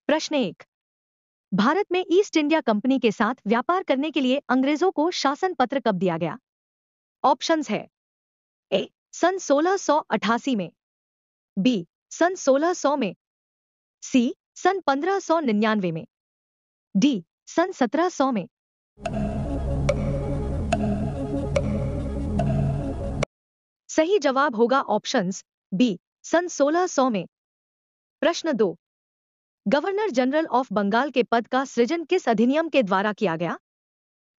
प्रश्न 1। भारत में east India company के साथ व्यापार करने के लिए अंग्रेजों को शासन पत्र कब दिया गया? ऑप्शंस है। ए सन 1688 में, बी सन 1600 में, सी सन 1599 में, डी सन 1700 में। सही जवाब होगा ऑप्शंस बी सन 1600 में। प्रश्न 2। गवर्नर जनरल ऑफ बंगाल के पद का सृजन किस अधिनियम के द्वारा किया गया?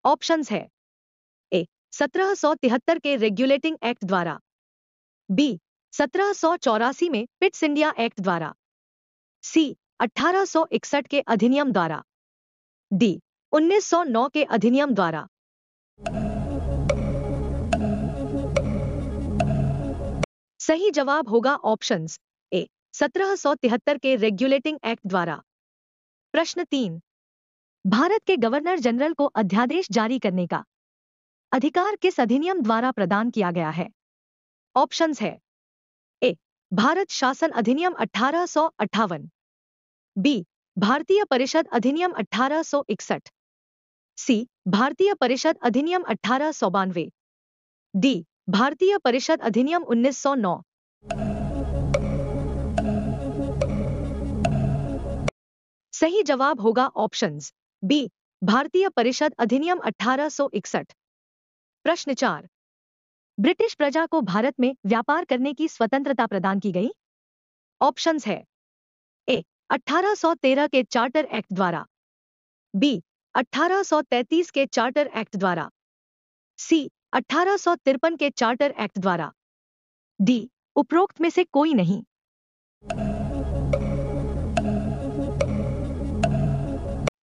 ऑप्शंस है। ए 1773 के रेगुलेटिंग एक्ट द्वारा, बी 1784 में पिट्स इंडिया एक्ट द्वारा, सी 1861 के अधिनियम द्वारा, डी 1909 के अधिनियम द्वारा। सही जवाब होगा ऑप्शंस ए 1773 के रेगुलेटिंग एक्ट द्वारा। प्रश्न 3। भारत के गवर्नर जनरल को अध्यादेश जारी करने का अधिकार किस अधिनियम द्वारा प्रदान किया गया है? ऑप्शंस है। ए भारत शासन अधिनियम 1858, बी भारतीय परिषद अधिनियम 1861, सी भारतीय परिषद अधिनियम 1892, डी भारतीय परिषद अधिनियम 1909। सही जवाब होगा ऑप्शंस बी भारतीय परिषद अधिनियम 1861। प्रश्न 4। ब्रिटिश प्रजा को भारत में व्यापार करने की स्वतंत्रता प्रदान की गई? ऑप्शंस है। ए 1813 के चार्टर एक्ट द्वारा, बी 1833 के चार्टर एक्ट द्वारा, सी 1853 के चार्टर एक्ट द्वारा, डी उपरोक्त में से कोई नहीं।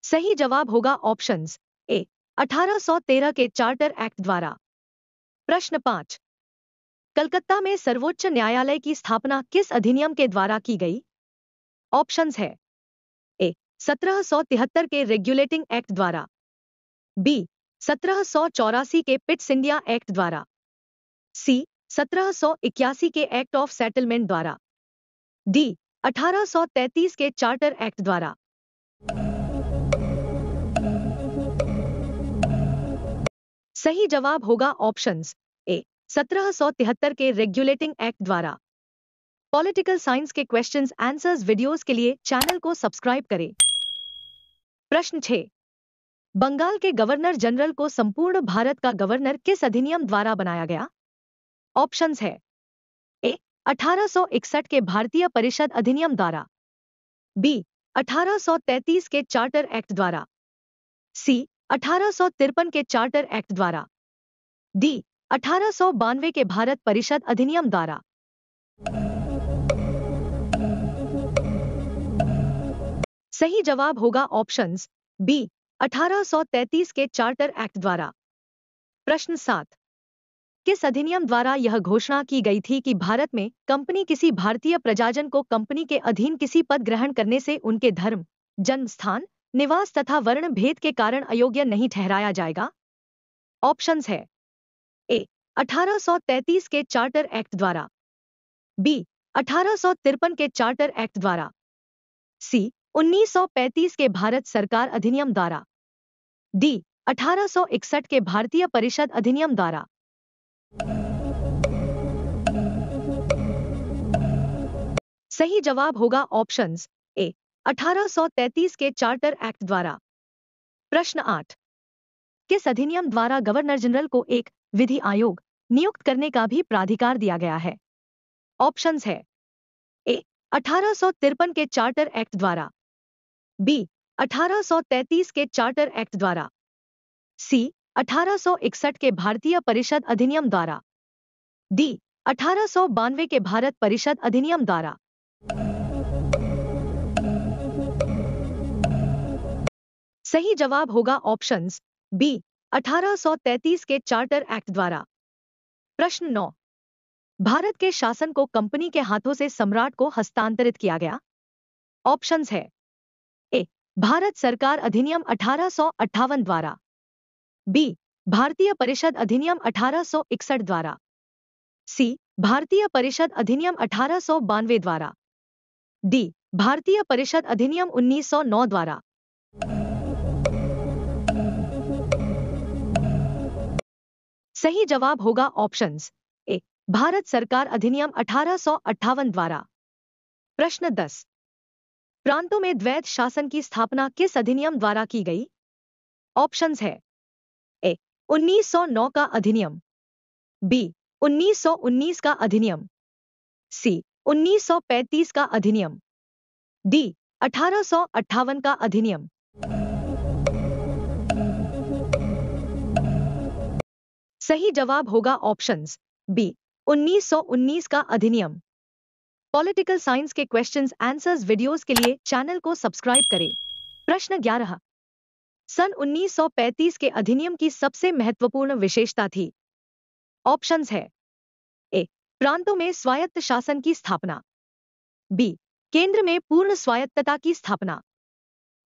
सही जवाब होगा ऑप्शंस ए 1813 के चार्टर एक्ट द्वारा। प्रश्न 5। कलकत्ता में सर्वोच्च न्यायालय की स्थापना किस अधिनियम के द्वारा की गई? ऑप्शंस है। ए 1773 के रेगुलेटिंग एक्ट द्वारा, बी 1784 के पिट्स इंडिया एक्ट द्वारा, सी 1781 के एक्ट ऑफ सेटलमेंट द्वारा, डी 1833 के चार्टर एक्ट द्वारा। सही जवाब होगा ऑप्शंस ए 1773 के रेगुलेटिंग एक्ट द्वारा। पॉलिटिकल साइंस के क्वेश्चंस आंसर्स वीडियोस के लिए चैनल को सब्सक्राइब करें। प्रश्न 6। बंगाल के गवर्नर जनरल को संपूर्ण भारत का गवर्नर किस अधिनियम द्वारा बनाया गया? ऑप्शंस है। ए 1861 के भारतीय परिषद अधिनियम द्वारा, बी 1833 के चार्टर एक्ट द्वारा, सी 1853 के चार्टर एक्ट द्वारा, डी 1892 के भारत परिषद अधिनियम द्वारा। सही जवाब होगा ऑप्शंस बी 1833 के चार्टर एक्ट द्वारा। प्रश्न 7। किस अधिनियम द्वारा यह घोषणा की गई थी कि भारत में कंपनी किसी भारतीय प्रजाजन को कंपनी के अधीन किसी पद ग्रहण करने से उनके धर्म, जन्म स्थान, निवास तथा वर्ण भेद के कारण अयोग्य नहीं ठहराया जाएगा? ऑप्शंस है। ए 1833 के चार्टर एक्ट द्वारा, बी 1853 के चार्टर एक्ट द्वारा, सी 1935 के भारत सरकार अधिनियम द्वारा, डी 1861 के भारतीय परिषद अधिनियम द्वारा। सही जवाब होगा ऑप्शंस ए 1833 के चार्टर एक्ट द्वारा। प्रश्न 8। किस अधिनियम द्वारा गवर्नर जनरल को एक विधि आयोग नियुक्त करने का भी प्राधिकार दिया गया है? ऑप्शंस है। ए 1853 के चार्टर एक्ट द्वारा, बी 1833 के चार्टर एक्ट द्वारा, सी 1861 के भारतीय परिषद अधिनियम द्वारा, डी 1892 के भारत परिषद अधिनियम द्वारा। सही जवाब होगा ऑप्शंस बी 1833 के चार्टर एक्ट द्वारा। प्रश्न 9। भारत के शासन को कंपनी के हाथों से सम्राट को हस्तांतरित किया गया? ऑप्शंस है। ए भारत सरकार अधिनियम 1858 द्वारा, बी भारतीय परिषद अधिनियम 1861 द्वारा, सी भारतीय परिषद अधिनियम 1892 द्वारा, डी भारतीय परिषद अधिनियम 1909 द्वारा। सही जवाब होगा ऑप्शंस ए, भारत सरकार अधिनियम 1858 द्वारा। प्रश्न 10, प्रांतों में द्वैत शासन की स्थापना किस अधिनियम द्वारा की गई? ऑप्शंस है ए, 1909 का अधिनियम, बी, 1919 का अधिनियम, सी, 1935 का अधिनियम, डी, 1858 का अधिनियम। सही जवाब होगा ऑप्शंस बी, 1919 का अधिनियम। पॉलिटिकल साइंस के क्वेश्चंस आंसर्स वीडियोस के लिए चैनल को सब्सक्राइब करें। प्रश्न 11, सन 1935 के अधिनियम की सबसे महत्वपूर्ण विशेषता थी? ऑप्शंस है ए, प्रांतों में स्वायत्त शासन की स्थापना, बी, केंद्र में पूर्ण स्वायत्तता की स्थापना,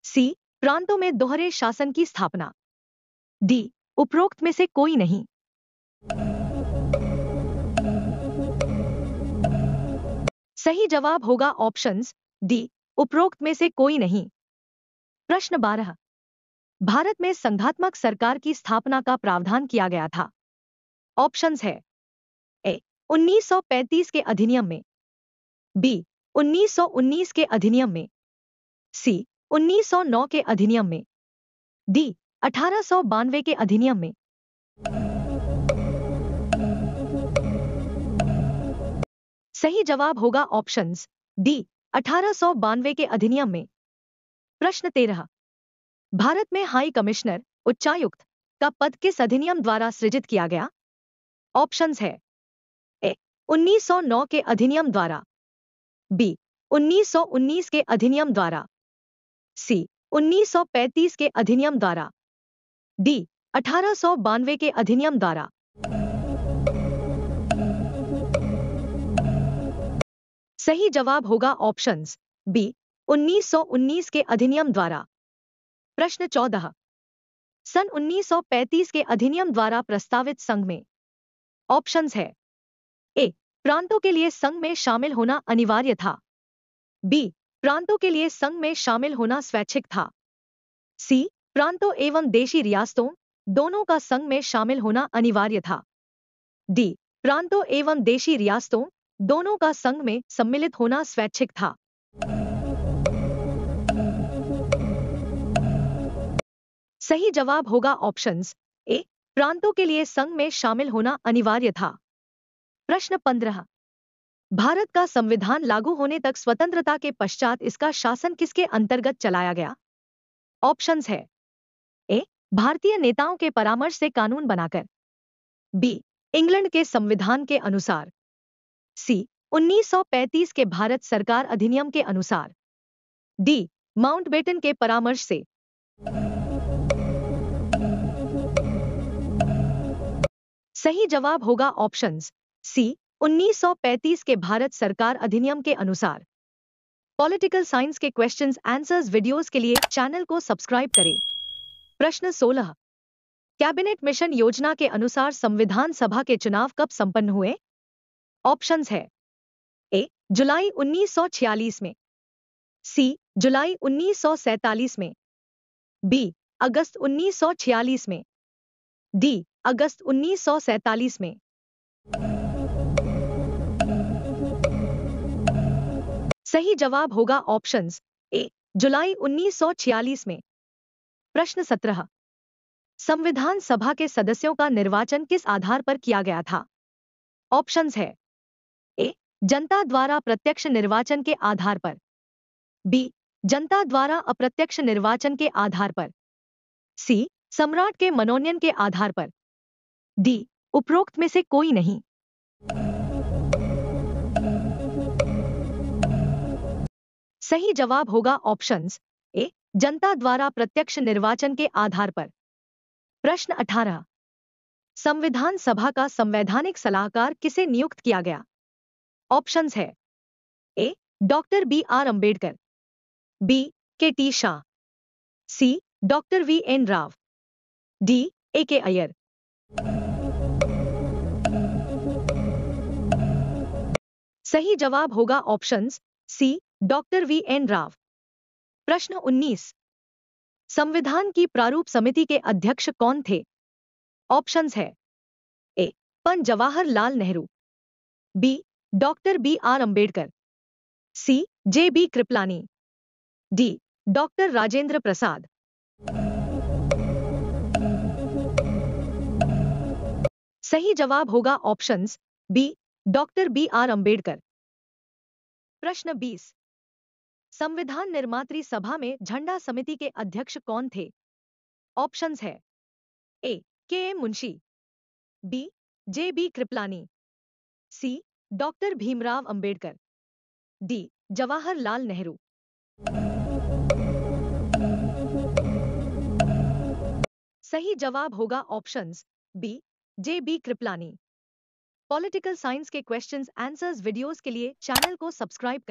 सी, प्रांतों में दोहरे शासन की स्थापना, डी, उपरोक्त में से कोई नहीं। सही जवाब होगा ऑप्शंस डी, उपरोक्त में से कोई नहीं। प्रश्न 12, भारत में संघात्मक सरकार की स्थापना का प्रावधान किया गया था? ऑप्शंस है ए, 1935 के अधिनियम में, बी, 1919 के अधिनियम में, सी, 1909 के अधिनियम में, डी, 1892 के अधिनियम में। सही जवाब होगा ऑप्शंस डी, 1892 के अधिनियम में। प्रश्न 13, भारत में हाई कमिश्नर उच्चायुक्त का पद किस अधिनियम द्वारा सृजित किया गया? ऑप्शंस है ए, 1909 के अधिनियम द्वारा, बी, 1919 के अधिनियम द्वारा, सी, 1935 के अधिनियम द्वारा, डी, 1892 के अधिनियम द्वारा। सही जवाब होगा ऑप्शंस बी, 1919 के अधिनियम द्वारा। प्रश्न 14, सन 1935 के अधिनियम द्वारा प्रस्तावित संघ में ऑप्शंस है ए, प्रांतों के लिए संघ में शामिल होना अनिवार्य था, बी, प्रांतों के लिए संघ में शामिल होना स्वैच्छिक था, सी, प्रांतों एवं देशी रियासतों दोनों का संघ में शामिल होना अनिवार्य था, डी, प्रांतों एवं देशी रियासतों दोनों का संघ में सम्मिलित होना स्वैच्छिक था। सही जवाब होगा ऑप्शंस ए, प्रांतों के लिए संघ में शामिल होना अनिवार्य था। प्रश्न 15, भारत का संविधान लागू होने तक स्वतंत्रता के पश्चात इसका शासन किसके अंतर्गत चलाया गया? ऑप्शंस है ए, भारतीय नेताओं के परामर्श से कानून बनाकर, बी, इंग्लैंड के संविधान के अनुसार, सी, 1935 के भारत सरकार अधिनियम के अनुसार, डी, माउंटबेटन के परामर्श से। सही जवाब होगा ऑप्शंस सी, 1935 के भारत सरकार अधिनियम के अनुसार। पॉलिटिकल साइंस के क्वेश्चंस आंसर्स वीडियोस के लिए चैनल को सब्सक्राइब करें। प्रश्न 16, कैबिनेट मिशन योजना के अनुसार संविधान सभा के चुनाव कब संपन्न हुए? ऑप्शंस है ए, जुलाई 1946 में, सी, जुलाई 1947 में, बी, अगस्त 1946 में, डी, अगस्त 1947 में। सही जवाब होगा ऑप्शंस ए, जुलाई 1946 में। प्रश्न 17, संविधान सभा के सदस्यों का निर्वाचन किस आधार पर किया गया था? ऑप्शंस है ए, जनता द्वारा प्रत्यक्ष निर्वाचन के आधार पर, बी, जनता द्वारा अप्रत्यक्ष निर्वाचन के आधार पर, सी, सम्राट के मनोनयन के आधार पर, डी, उपरोक्त में से कोई नहीं। सही जवाब होगा ऑप्शंस ए, जनता द्वारा प्रत्यक्ष निर्वाचन के आधार पर। प्रश्न 18, संविधान सभा का संवैधानिक सलाहकार किसे नियुक्त किया गया? ऑप्शंस है A, doctor B R. Ambedkar, B, K T. Shah, C, doctor V N. Rao, D, A K. Iyer. सही जवाब होगा options C, doctor V N. Rao. प्रश्न 19, संविधान की प्रारूप समिति के अध्यक्ष कौन थे? ऑप्शंस है A. Pandit Jawaharlal Nehru, B. Doctor B R. Ambedkar, C. J B. Kripalani, D. Doctor Rajendra Prasad. सही जवाब होगा options B. Doctor B R. Ambedkar. प्रश्न 20, संविधान निर्मात्री सभा में झंडा समिति के अध्यक्ष कौन थे? ऑप्शंस है A. K M. Munshi, B. J B. Kripalani, C. Doctor Bhimrao Ambedkar, D. Jawaharlal Nehru. सही जवाब होगा options B. J B. Kripalani. Political science के क्वेश्चंस आंसर्स वीडियोस के लिए चैनल को सब्सक्राइब करें।